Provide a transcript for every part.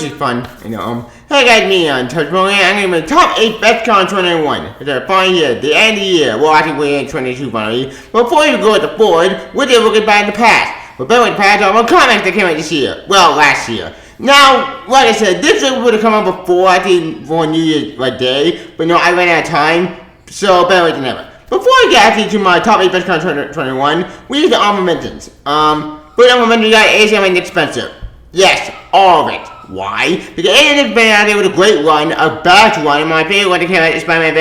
which is fun. Hey guys, me Untitled Chapter. I'm gonna be top 8 best comics 2021. They're fine here, the end of the year. Well, I think we're in 22 finally. Before you go at the board, we're looking back in the past. But back in the past, all the comics that came out this year. Well, last year. Now, like I said, this would have come out before, I think, for New Year's Day. But no, I ran out of time. So, better late than never. Before I get actually to my top 8 best comics 2021, we use the honorable mentions. But honorable mentions, you got ASM and Nick Spencer. Yes, all of it. Why? Because ASM has been out there with a great run, a bad run, and my favorite one that came out is by a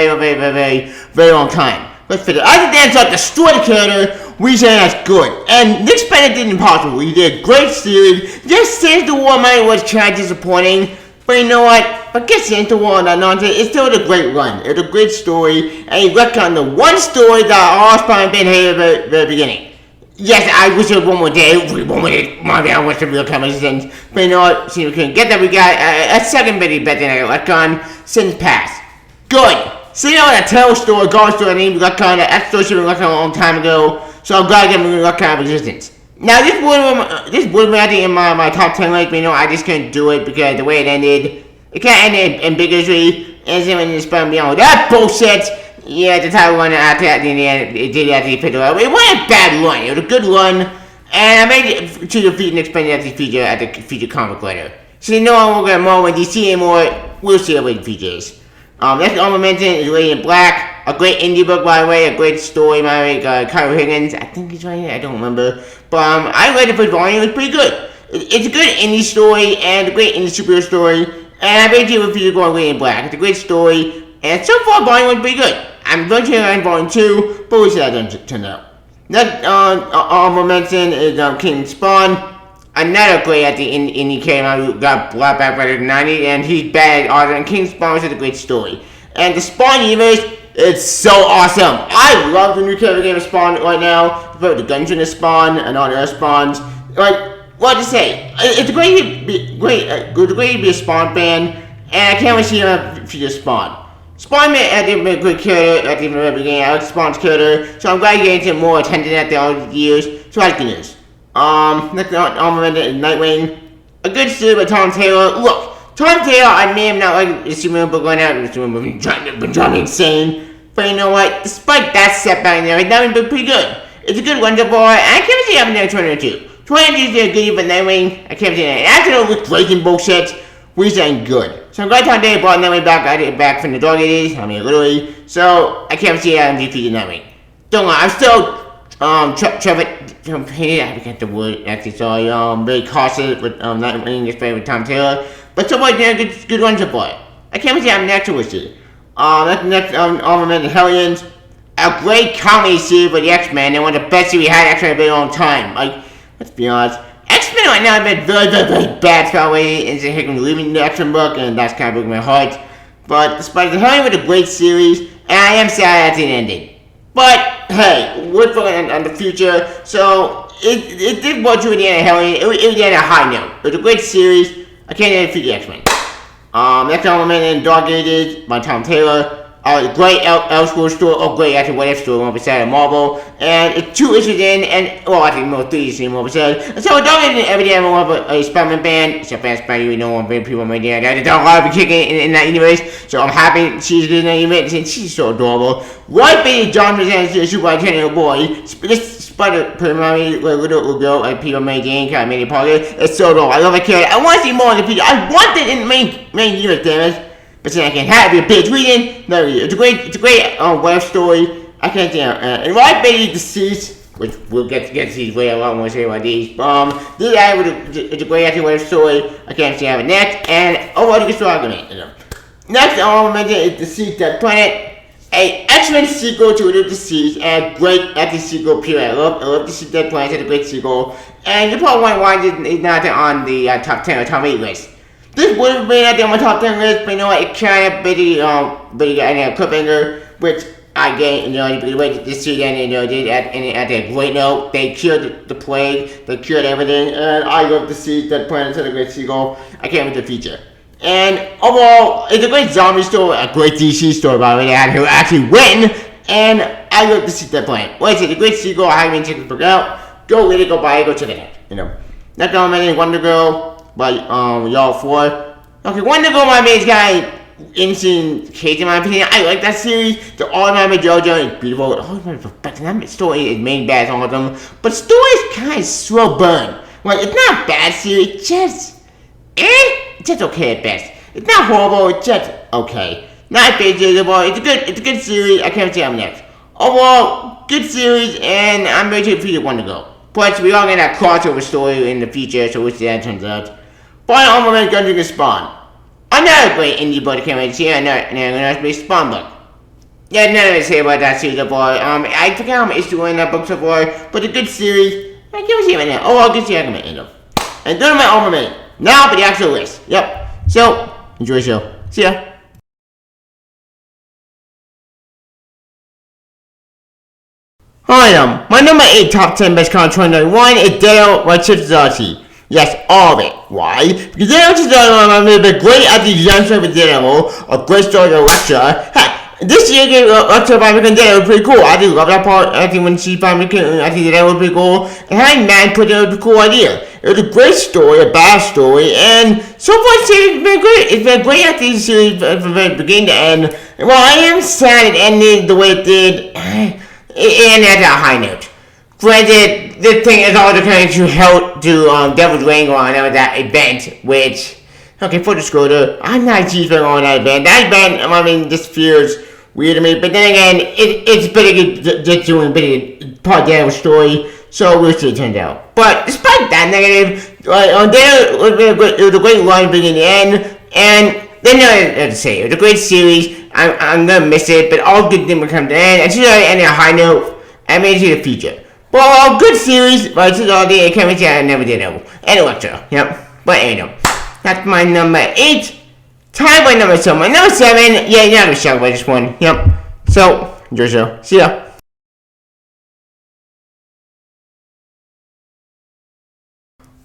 very long time. Let's fit it. I think Dan Slott destroyed the character. We say that's good. And Nick Spencer did impossible. He did a great series. Just since the War Money was kind of disappointing. But you know what? Forget since the War and that nonsense. It still was a great run. It was a great story. And he retconned the one story that all Spider-Man Ben hated at the very beginning. Yes, I wish there was one more day. One more day. I wish the real comic sense. But you know what? See, we couldn't get that. We got a second video better than I got retcon since past. Good. See, you know, that Tale story, God story, I mean, retcon, that story should have been retcon a long time ago. So I'm glad to get retcon out of existence. Now, this would be I think in my top 10 list, but you know, I just couldn't do it because the way it ended, it kind of ended ambiguously. And then when you spun beyond that bullshit, yeah, the title run after that, in the end, it did actually fit well. It wasn't a bad run, it was a good run, and I made it to the feature and expand it at the feature comic later. So you know I'm gonna more when DC anymore, we'll see what the feature is. Next honorable mention is Lady in Black, a great indie book by the way, a great story by the way, Kyle Higgins, I think he's right here, I don't remember. But I read the first volume, it was pretty good. It's a good indie story, and a great indie superhero story, and I made you a feature going Lady in Black. It's a great story, and so far volume was pretty good. I'm going to on volume 2, but we'll see how that turns out. Next honorable mention is King Spawn. Another great at the indie came out, got brought back by the 90s, and he's bad author, and King Spawn was a great story. And the Spawn universe, it's so awesome. I love the new character game of Spawn right now. The Dungeon of Spawn and all the other Spawns. Like, what to say? It's great to be a Spawn fan, and I can't wait to see him feature Spawn. Spawn had a good character at the very beginning. I like Spawn's character, so I'm glad you're getting more attention after all these years. So that's good news. Next on is Nightwing. A good series by Tom Taylor. Look, Tom Taylor, I may have not liked the Superman book going out. The Superman been driving me insane. But you know what? Despite that setback and everything, Nightwing's been pretty good. It's a good wonder boy, and I can't see having there 2022. 2022 is a good year for Nightwing. I can't see that. After all this breaking bullshit, we're saying good. So I'm glad Tom Taylor brought Nightwing back. I did it back from the dog days. I mean, literally. So I can't see having defeated Nightwing. Don't lie, I'm still Trevor, I forget the word actually, sorry, very cautious with Nightwing, especially with Tom Taylor. But somebody did a good run for it. I can't see having next to it. Next honorable mention Hellions. A great comedy series for the X-Men, and one of the best series we had X-Men in a very long time. Like, let's be honest. X-Men right now have been very bad for way into Hickman leaving the X-Men book, and that's kind of broken my heart. But despite the Hellions was a great series, and I am sad that it ended. But hey, we're focusing on the future, so it did watch you at the end of Hellion. It was the end of a high note. It was a great series. I can't even defeat the X-Men. Next element in Dark Ages by Tom Taylor. Great Elseworld story, great actually what if story, more percent of Marvel, and it's 2 issues in, and I think more 3 issues in, more percent. And so Dark Ages every day I have a Spider-Man band. It's a fan Spider, you know, one big people made there. There's a lot of kicking in that universe, so I'm happy she's in that universe, and she's so adorable. Right baby John presents the super little boy. This Spider primarily little girl like people made Jane kind of made it part of it. It's so adorable. I love the character. I want to see more in the future. I want it in the main universe, damn it. But then I can't have it be a bitch reading. No, it's a great web story. I can't say and right baby deceased, which we'll get to see way a lot more say about these. This guy it's a great actually web story. I can't say have it next, and what a good story argument. Next I want to mention is Deceased Dead Planet. A X-Men sequel to The Deceased, and a great actually sequel period. I love Deceased Dead Planet. It's a great sequel, and you probably wonder why it's not on the top 10 or top 8 list. This would have been on my top 10 list, but you know what, it kind of pretty cliffhanger, which I get, you know, the way this series ended, you know, did at a great note. They cured the plague, they cured everything, and I love to see that Planet is a great sequel. I can't wait to feature. And overall, it's a great zombie story, a great DC story by the way, they had who actually win, and I love to see that Planet. Like I said, a great sequel, I haven't checked this book out. Go read it, go buy it, go check it out, you know. Next one, Wonder Girl by y'all 4. Okay, Wendigo, my man's got instant case in my opinion. I like that series. The All My JoJo is beautiful. All My perfection. That story is main bad all of them. But the story is kind of slow burn. Like, it's not a bad series, just just okay at best. It's not horrible, it's just okay. Not favorable. It's a good series. I can't say I'm next. Overall, good series, and I'm ready to feed Wendigo. Plus, we are getting that crossover story in the future, so we'll see how that turns out. Final honorable mention to Spawn. Another great indie book that came out this year, another Spawn book. Yeah, nothing to say about that series so far. I forgot how much issue in that book so far, but a good series. I can't see it right now. Oh, good series I can end up. And those are my honorable mentions. Now for the actual list. Yep. So, enjoy the show. See ya. Alright, my number 8 top 10 best comic 2021 is Dale by Chip Zdarsky. Yes, all of it. Why? Because Dale Zdarsky is a great at the youngster with Dale, a great story to lecture. Heck, this year the lecture by Mick and Dale was pretty cool. I do love that part. I think when she finally came, I think that was pretty cool. And having man put it was a cool idea. It was a great story, a bad story, and so far the series has been great. It's been great at the series from the beginning to end. And while I am sad it ended the way it did, it ended at a high note. Granted, this thing is all going to help to Devil's Wrangle on that event, which, okay, for the scroller, I'm not a huge fan on that event. That event, I mean, just feels weird to me, but then again, it's pretty good, just doing a pretty part of Daniel's story, so we'll see how it turns out. But despite that negative, it was a great run beginning to end, and then nothing to say. It was a great series. I'm gonna miss it, but all good things will come to an end. And she's already ending a high note. I made it to the future. Well, good series, but it's all the chemistry I never did know. And lecture, yep. But anyway, that's my number 8. Tied by number 7. My number 7, yeah, you're not gonna shock by this one. Yep. So, enjoy the show. See ya.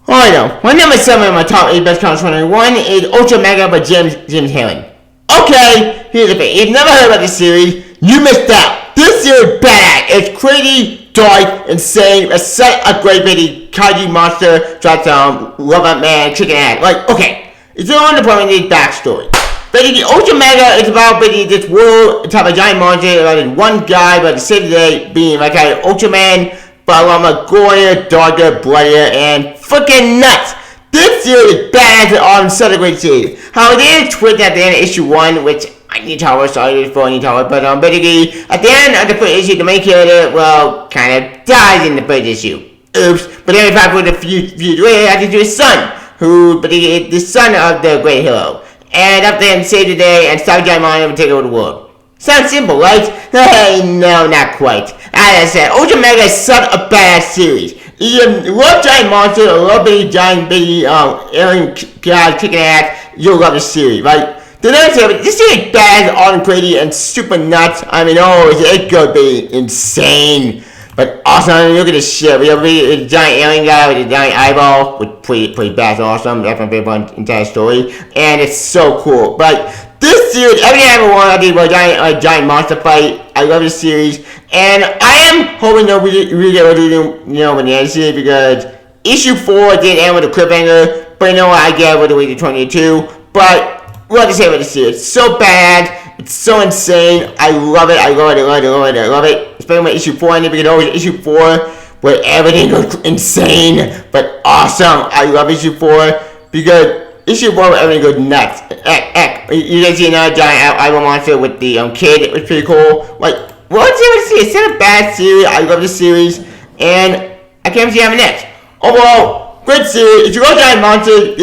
Alright, my number 7 of my top 8 best comics 2021 is Ultra Mega by James Hallen. Okay, here's the thing. If you've never heard about this series, you missed out. This series is bad. It's crazy, dark, insane. It's such a great video. Kaiju monster tries to love a man, chicken ass. Like, okay, it's on the point of the backstory. Basically, Ultra Mega is about basically this world. It's about a giant monster. About this one guy, but the same day being like an Ultraman, but a lot more gorier, darker, bloodier, and freaking nuts. This series is bad on such a great series. However, they did twist at the end of issue 1, which I need to tell her, sorry for any tell her, but basically, at the end of the first issue, the main character, well, kind of dies in the first issue. Oops. But then we find for the few later, I think to his son, who, but he is the son of the great hero. And up there and save the day and stop giant monster and take over the world. Sounds simple, right? Hey, no, not quite. As I said, Ultra Mega is such a badass series. You love giant monsters or love big giant baby alien guys kicking ass, you'll love this series, right? The next series, this series is bad, all crazy, and super nuts. I mean, it could be insane. But awesome, I mean, look at this shit. We have a giant alien guy with a giant eyeball, which pretty bad, awesome. That's my favorite entire story. And it's so cool. But this series, everything I ever wanted, I did a giant monster fight. I love this series. And I am hoping that we get what we do, with the end series, because issue 4 did end with a cliffhanger. But I get what we did 22. But what to say about this series? It's so bad. It's so insane. I love it. I love it. Especially when issue 4 ended, because always issue 4 where everything looks insane but awesome. I love issue 4 because issue 4 where everything goes nuts. You guys see another giant eyeball monster with the kid. It was pretty cool. Like, what's it to see? It's not a bad series. I love this series, and I can't see having next. Overall, great series. If you love giant monsters,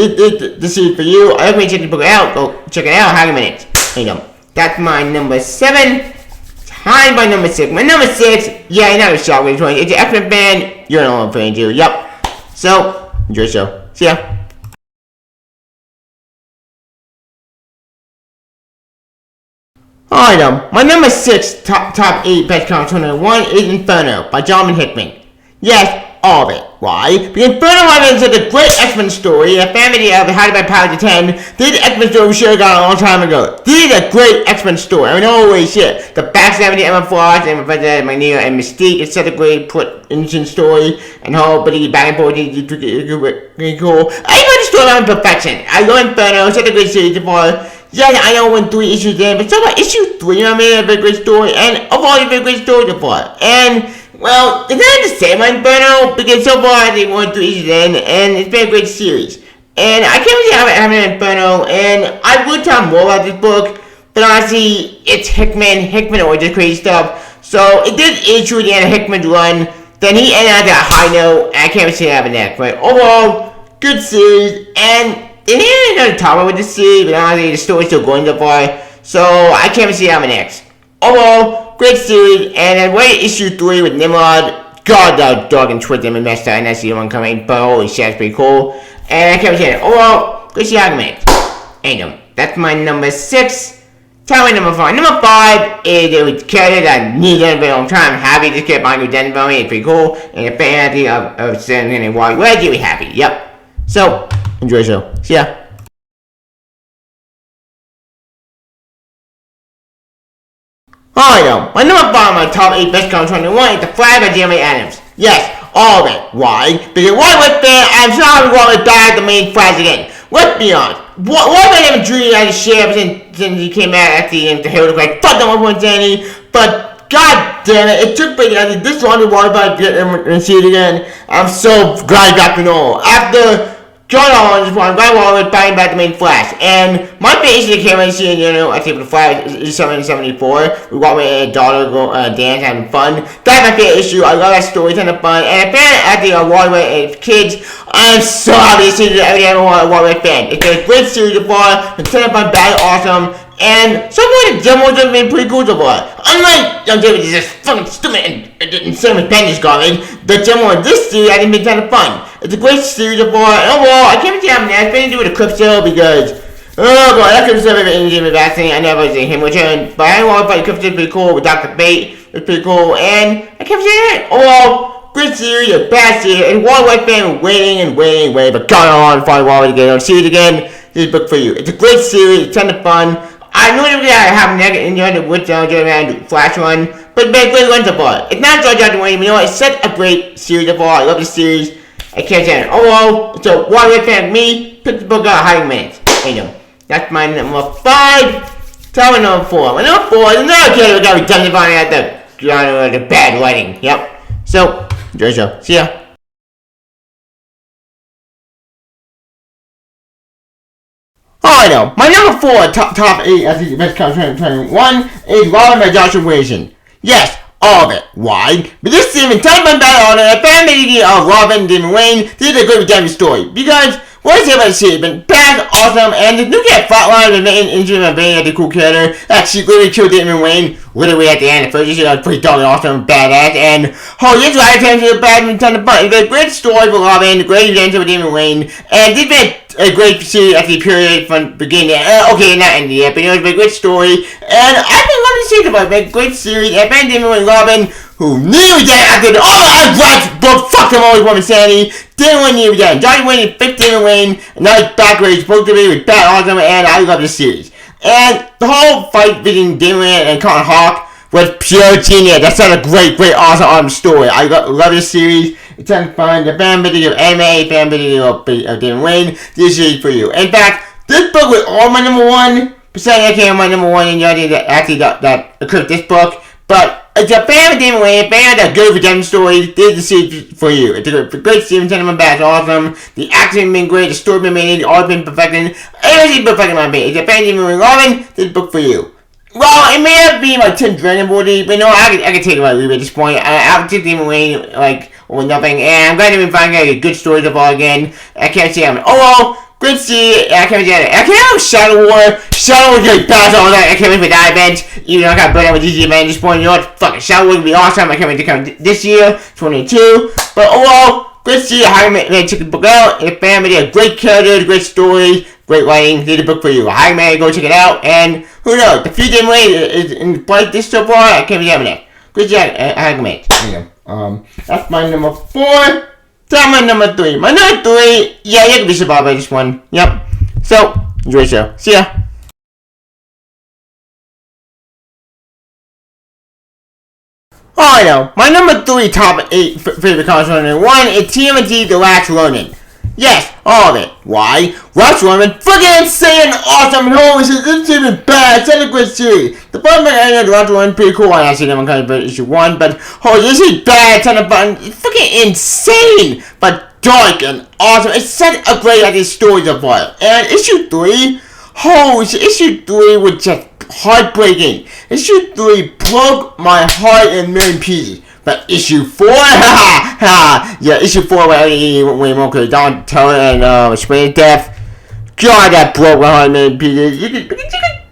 this series for you. I recommend checking the book out. Go check it out. Hang a minute. There you go. That's my number 7. Tied by number 6. My number 6, yeah, you're not a shock. It's an X-Men fan. You're an old fan too. Yep. So, enjoy the show. See ya. Alright, my number 6 top 8 best comics 2021 is Inferno by Jonathan Hickman. Yes, all of it. Why? Because Inferno is a great X-Men story. A family of Hired by Powers of 10. This is the X-Men story we should have got a long time ago. This is a great X-Men story. I mean, holy shit. The backstabbing to Emma Frost and Professor Magneto and Mystique is such a great interesting story. And but he back and forth is pretty cool. I even the go on perfection. I go Inferno, such a great series so far. Yeah, I know when 3 issues in, but so about issue 3, you know what I mean? A very great story, and overall, a very great story so far. And, well, it's not the same on Inferno, because so far I think 1 3 issues in, and it's been a great series. And I can't really have an Inferno, and I would talk more about this book, but honestly, it's Hickman. Hickman always does crazy stuff. So it did issue the end of Hickman's run. Then he ended on that high note, and I can't really say that next. But overall, good series, and they didn't really talk about this series, but honestly, the story's still going so far. So I can't really see that next. Overall, great series, and then wait issue 3 with Nimrod. God, that dog and Twitter and messed up, and that's the one coming, but holy shit, that's pretty cool. And I can't really say it. Overall, good series argument. Ain't that's my number 6. Tell me number 5. Number 5 is a character that needs a long time. I'm happy to get my new Denver. It's pretty cool. And a fan of sending and why would you be happy? Yep. So, enjoy the show. See ya. Alright though, my number 5 on my top 8 best comics 21 is The Flag by Jeremy Adams. Yes, all of it. Why? Because why with that, I'm sorry we want to die the main Flags again. Let's be honest. Why am I having dreams as a sheriff since he came out at the end to Harold like fuck them up with Danny, but god damn it, it took me this long to worry about getting him and see it again. I'm so glad I got to know. After John Owens won, Guy Waller was fighting back the main Flash. And my favorite issue that came out this year, you know, I think the Flash is 774. We got my daughter go dance, having fun. That's my favorite issue. I love that story, it's kind of fun. And apparently at the Waterway kids, I'm so happy to see that every Waterway fan. It's a great series so far. It's kind of fun, bad, awesome. And some of the demos have been pretty cool so far. Unlike Young David is just fucking stupid and Cinnamon Penny's garbage, the demo in this series I think been kind of fun. It's a great series so far. And overall, I can't really have anything to do with the Crypto because, oh boy, that Crypto ever in the vaccine. I never seen him return. But I want to fight Crypto pretty cool with Dr. Fate. It's pretty cool. And I can't say that. Overall, great series, a bad series. And one white fan waiting. But going on, finally, while we get on see it again. This book for you. It's a great series. It's a ton of fun. I know that I have negative enjoyed it with around Flash Run, but it's been a great run so far. It's not George Dr. Wayne, you know, it's such a great series so far. I love the series. I can't say it. Overall, so one great fan of me, pick the book out high minutes. You know, that's my number 5. Tell me number 4. My number 4 is another kid who got redundant on at the bad writing. Yep. So, enjoy the show. See ya. Alright though, my number 4 top 8 I think the best comics 2021 is Robin by Joshua Williamson. Yes, all of it. Why? But this season, time by battle on a fan meeting of Robin and Damon Wayne, this is a good redemption story. Because what I say about the series, been bad, awesome, and the new cat flatline and injured and being at the cool character that she literally killed Damon Wayne literally at the end. The first issue was pretty darn awesome, badass, and oh, this is why I tend to the bad and ton of fun. It's a great story for Robin, great adventure with Damon Wayne, and this been a great series at the period from beginning to okay, not ending yet, but it was a great story, and I've been loving the series about it. Great series, and Ben Damon Wayne Robin, who knew that after I watched both fuck them always woman Sandy, didn't want to that. Johnny Wayne and Fifth Damon Wayne, and now he's back where he's supposed to be with Bat Awesome, and I love this series. And the whole fight between Damon Wayne and Connor Hawk was pure genius. That's not a great, awesome story. I love this series. It's ton of fun. The fan video of anime, fan video of Damon Wayne. This is for you. In fact, this book was all my number 1. Besides, I can't my number 1 in that occurred this book. But it's a fan of Damon Wayne, a fan of that good redemption story. This is the series for you. It's a great series. Ten of my bad. It's awesome. The acting has been great. The story has been made. All been perfected. Everything's perfected my opinion. It's a fan of Damon Wayne Robin. This is the book for you. Well, it may have been like Tim Drennan body, but no, I can take it right at this point. I would take Damon Wayne like or nothing, and I'm glad to be finding a good story to follow again. I can't see him. Oh well, good to see. I can't get it. I can't have Shadow War. Shadow War just pass all that. I can't wait for that event. Even though I got burned out with DC event at this point, you know what? Fucking Shadow War would be awesome. I can't wait to come this year, 22. But oh well, good to see you. How man check the book out. And the family, a great character, great story. Great writing, did a book for you. Hi man, go check it out. And who knows, the future Damon Wayne is in play this so far. I can't be having it. Good job, Hi man. That's my number 4. That's my number 3. My number 3, yeah, you can be surprised by this one. Yep. So, enjoy the show. See ya. Alright now, my number 3 top 8 favorite comics 1 is TMNT The Last Ronin. Yes, all of it. Why? Rush Woman, fucking insane, awesome, and holy shit, this is even bad. It's not a good series. The fun ended of Rush Woman, pretty cool. I actually never kind of issue 1, but holy, this is bad. Ton of fun. It's fucking insane, but dark and awesome. It's such a great idea story so far. And issue 3, holy shit, issue 3 was just heartbreaking. Issue 3 broke my heart in a million pieces. But issue 4, yeah, issue 4 went way more because Donatello and Spring Death. God, that broke my heart in a million pieces. You could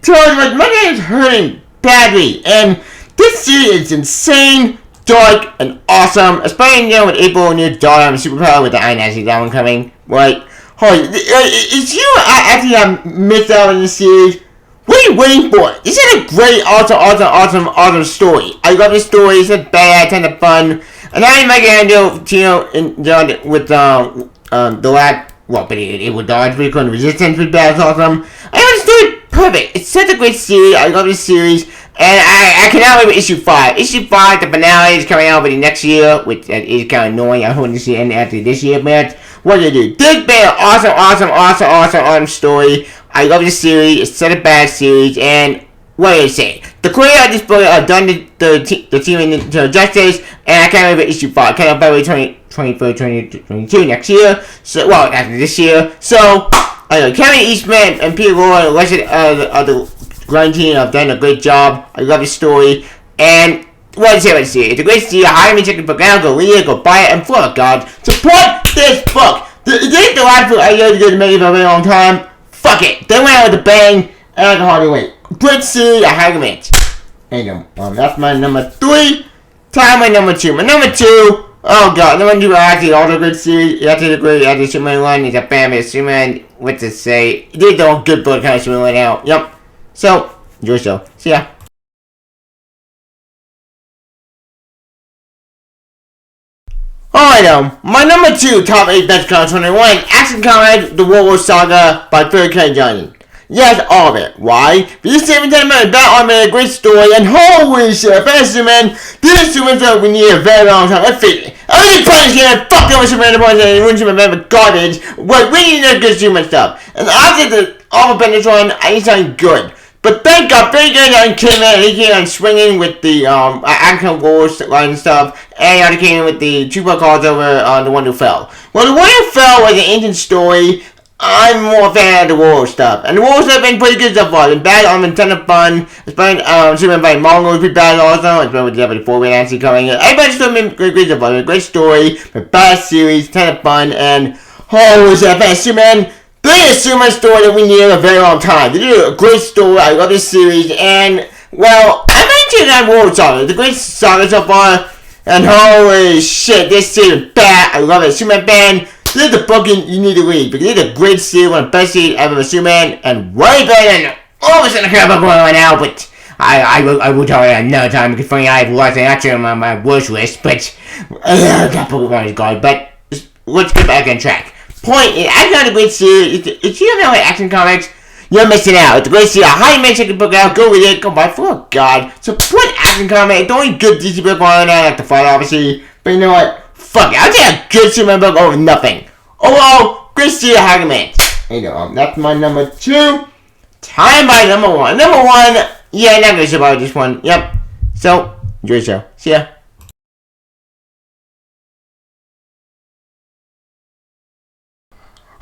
tell like my head is hurting badly. And this series is insane, dark, and awesome. Especially with April and your daughter having superpower with the Iron Ashley, that one coming. Right? Holy, is you actually missed out on this series? What are you waiting for? This is a great, awesome story. I love this story. It's a bad, ton of fun. And I might get into with the last, well, but it would dodge pretty cool. Resistance was bad, it's awesome. I love the story, perfect. It's such a great series. I love this series. And I cannot wait for issue 5. Issue 5, the finale is coming out already next year, which is kind of annoying. I hope to see it end after this year, but what do you do? This been an awesome story. I love this series. It's such a bad series, and what do you say? The creator of this book have done the team into justice, and I can't wait for issue 5. Coming out February 23rd, 2022 next year. So, well, after this year. So, Kevin Eastman and Peter Lorre and the rest of the grind team have done a great job. I love this story, and what do you say about the series? It's a great series. I highly check the book out. Go read it, go buy it, and for God, support this book. This is the last book I really did make for a very long time. Fuck it. They went out with a bang, and I can hardly wait. Great series, I highly recommend. There you go. That's my number 3. Time my number 2. My number 2, oh God, number 2 actually also a good series. That's a great, after Superman 1, he's a family of Superman. What to say? These are all good book kind of Superman out. Yep. So, enjoy the show. See ya. Alright, my number 2 top 8 best comics 21, Action Comics, The War Saga by Phil K. Johnson. Yes, all of it. Why? Because this 7 minutes Batman made a great story, and holy shit, Fantasy Superman, this Superman story we need a very long time. Let's face it. Everything Punished here, fuck them with Superman and Win Superman with garbage, but we need that good Superman stuff. And after the Awful Bendis one, I need something good. But thank God, came in and he came on swinging with the Action Wars line and stuff, and he came in with the 2 book cards over The One Who Fell. Well, The One Who Fell was an ancient story. I'm more a fan of the War stuff, and the War stuff has been pretty good so far. It's bad, a ton of fun. It's been Superman by Mongo was pretty bad also. It's been with the 4-way Nancy coming in. Everybody's still been great so far. It's a great story, a bad series, ton of fun, and holy shit, Superman. This is a Superman story that we need a very long time. They did a great story. I love this series, and well, I mentioned that War Saga. It's a great saga so far, and holy shit, this series is bad. I love it. Superman band. This is the book you need to read because it's a great series, one of the best series ever of Superman, and way better than all of us in the crap going right now. But I will tell you another time because funny I have lots of action on my wish list, but that book is gone. But let's get back on track. Point is, I got a great series. If you don't know Action Comics, you're missing out. It's a great series. I highly recommend checking the book out. Go read it. Go buy it. For God, support Action Comics. It's the only good DC book on there, like The Fight, obviously. But you know what? Fuck it. I'll take a good Superman book over nothing. Overall, great series. I highly recommend. There you go. That's my number 2. Time by number 1. Number 1. Yeah, not gonna say about this one. Yep. So enjoy the show. See ya.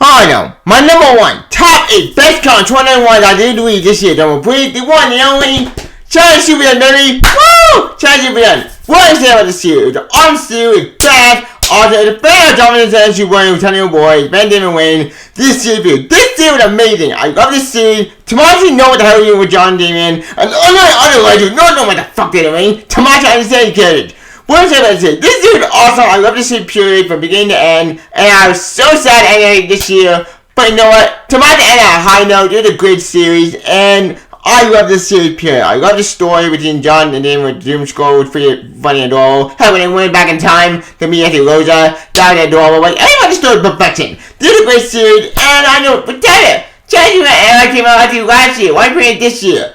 Oh no, my number 1, top 8 best comics 21 I did read this year. Don't breathe, the one, the only, China Superman, baby. Woo! China Superman. What is there about the series? The arm series, bad. Also, the fan dominance as you were with Tony Boy, Van Damme Wayne. This series was amazing. I love this series. Tomato know what the hell you're doing with John Damien, and other legends do not know what the fuck they're doing. Tomato understands it. What is about this? This dude is awesome. I love this series period from beginning to end, and I was so sad ending this year. But you know what? Tomato ended on a high note. It's a great series, and I love this series period. I love the story between John and Damien with Doom Skull. It's pretty funny and adorable. How when they went back in time to meet Anthony Rosa, that was adorable. Like everybody's story perfection. This is a great series, and I know. But tell you, China and I came out after last year. Why bring it this year?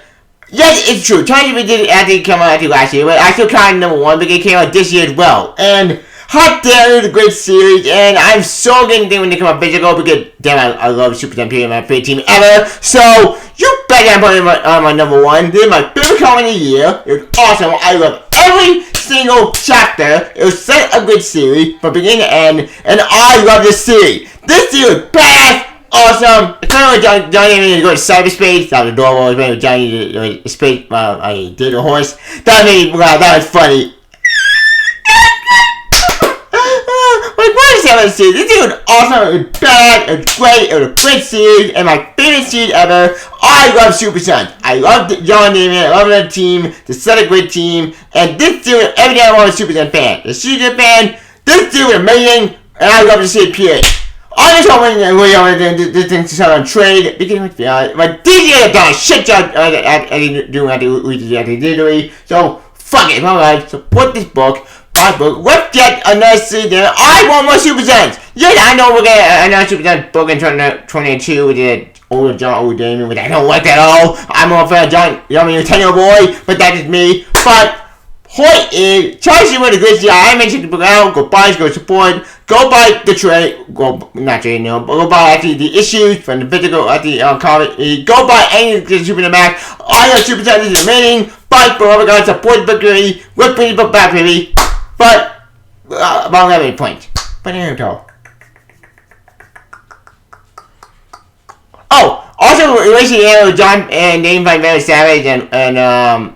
Yes, it's true. China did actually come out after last year, but I still count number 1 because it came out this year as well. And Hot Damn is a great series, and I'm so getting when they come out physical because damn, I love Super Champion, my favorite team ever. So you bet I'm putting my number one. This is my favorite comic of the year. It was awesome. I love every single chapter. It was such a good series from beginning to end, and I love this series. This series was badass. Awesome! It's kind of like Johnny to go to cyberspace. That was adorable. It was Johnny to space. I did a horse. That was funny. Like, what is that series? This series was awesome. It was bad. It was great. It was a great series, and my favorite series ever. I love Super Sons. I love John Damon. I love that team. It's such a great team. And this series, every day I want a Super Sons fan. The Super Sons fan. This series was amazing, and I love to see it. Period. I just hope this thing to sell on trade because my DJ have done a shit job doing what they did. So fuck it, alright. Support this book. Buy a book. Let's get another season. I want more Super Sons. Yes, I know we're getting another Super Sons book in 2022 with the older John old Damon, but I don't like that at all. I'm more fan of John, 10-year-old boy, but that's just me. But point is, Chelsea with a good season. I mentioned the book out. Go buy it, go support. Go buy the trade, not trade, no, but go buy actually the issues from the physical at the comic. Go buy any of the Super Max. I know Super Sons is amazing. Buy for other guys, support the book really. Look pretty book back really. But, I don't have any points. But here we go. Oh, also, racing with John and Dane by Very Savage and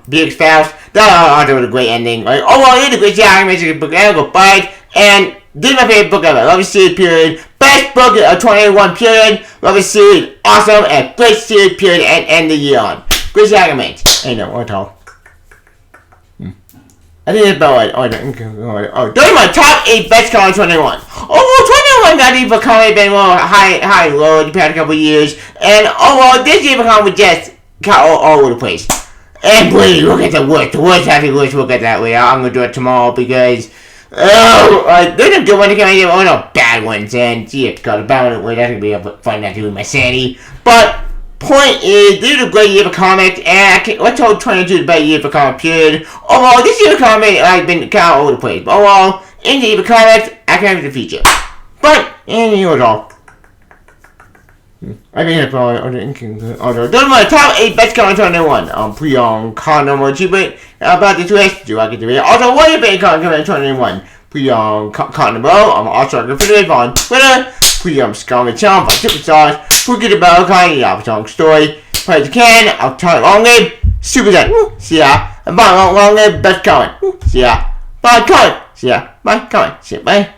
BX Faust. That also was a great ending. Like, oh, well, it's a great job. I the book out, go buy it. And this is my favorite book ever. Love the series, period. Best book of 2021, period. Love the series, awesome. And great series, period. And end the year on. Great arguments. I know, what all. I think it's about those are my top 8 best comics 2021. Oh, 2021 got even comic been more high and low the past couple years. And this year comic was just all over the place. And please look at the worst. The worst happy worst look at that way. I'm gonna do it tomorrow because there's a good one that came out. No bad ones. And gee, got a bad one. That's gonna be fun not to with my sanity. But point is, this is a great year for comics, and let's hope 2022 is a better year for comic period. Overall, this year for comics has been kind of all over the place. But overall, in the year for comics, I can't have the future. But in the year all. I think that's probably those are my top 8 best comics 2021. Pre-on condom or cheaper about the twist. Do I get to read? Also, what are your favorite comics 2021? Pre-on condom. I'm also going to put it on Twitter. Pre-on Scarlet Channel by Superstars. Forget about Kanye, I'll tell a story. Play as you can, I'll tell it long live. Super Sons. See ya. And bye, long live, best comic. See ya. Bye, comic. See ya. Bye, comic. See ya. Bye.